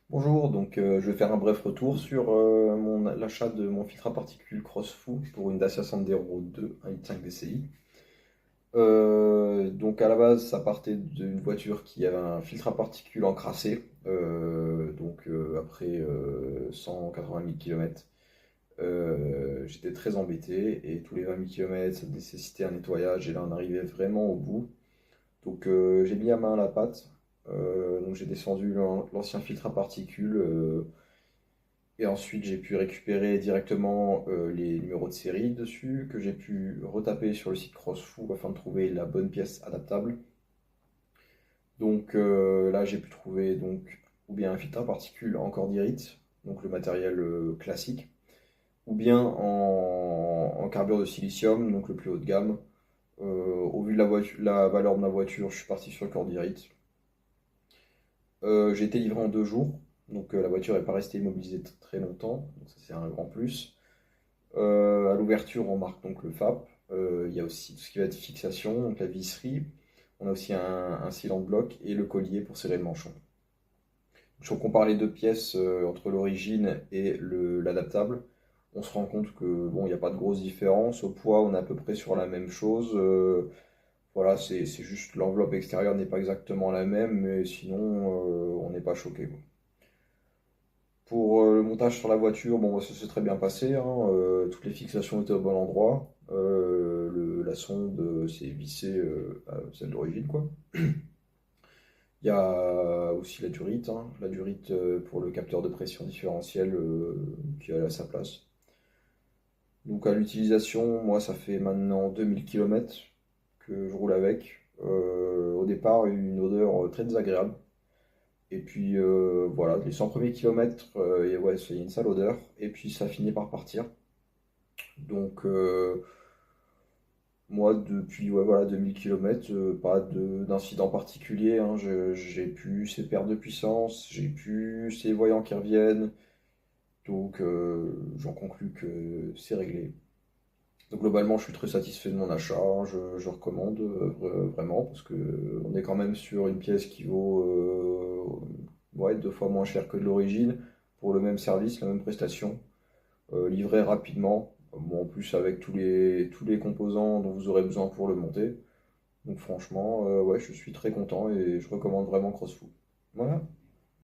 Bonjour, je vais faire un bref retour sur l'achat de mon filtre à particules Crossfoo pour une Dacia Sandero 2 1,5 DCI. Donc à la base, ça partait d'une voiture qui avait un filtre à particules encrassé, après 180 000 km. J'étais très embêté et tous les 20 000 km, ça nécessitait un nettoyage et là on arrivait vraiment au bout. J'ai mis la main à la pâte. Donc j'ai descendu l'ancien filtre à particules et ensuite j'ai pu récupérer directement les numéros de série dessus que j'ai pu retaper sur le site Crossfoo afin de trouver la bonne pièce adaptable. Là j'ai pu trouver ou bien un filtre à particules en cordierite, donc le matériel classique, ou bien en carbure de silicium, donc le plus haut de gamme. Au vu de la valeur de ma voiture, je suis parti sur le cordierite. J'ai été livré en 2 jours, la voiture n'est pas restée immobilisée très longtemps, donc ça c'est un grand plus. À l'ouverture, on marque donc le FAP. Il y a aussi tout ce qui va être fixation, donc la visserie. On a aussi un sealant de bloc et le collier pour serrer le manchon. Si on compare les deux pièces entre l'origine et l'adaptable, on se rend compte que bon, il n'y a pas de grosse différence. Au poids, on est à peu près sur la même chose. Voilà, c'est juste l'enveloppe extérieure n'est pas exactement la même, mais sinon, on n'est pas choqué, quoi. Pour le montage sur la voiture, bon, ça s'est très bien passé, hein, toutes les fixations étaient au bon endroit. La sonde s'est vissée à celle d'origine, quoi. Il y a aussi la durite, hein, la durite pour le capteur de pression différentielle qui est à sa place. Donc à l'utilisation, moi ça fait maintenant 2000 km que je roule avec. Au départ, une odeur très désagréable. Et puis voilà, les 100 premiers kilomètres, et ouais, il y a une sale odeur. Et puis ça finit par partir. Donc moi, depuis ouais, voilà, 2000 km, pas d'incident particulier, hein. J'ai pu ces pertes de puissance, j'ai pu ces voyants qui reviennent. J'en conclus que c'est réglé. Donc globalement, je suis très satisfait de mon achat, hein. Je recommande vraiment parce que on est quand même sur une pièce qui vaut ouais, 2 fois moins cher que de l'origine pour le même service, la même prestation, livré rapidement. Bon, en plus avec tous les composants dont vous aurez besoin pour le monter. Donc franchement, ouais, je suis très content et je recommande vraiment Crossfit. Voilà.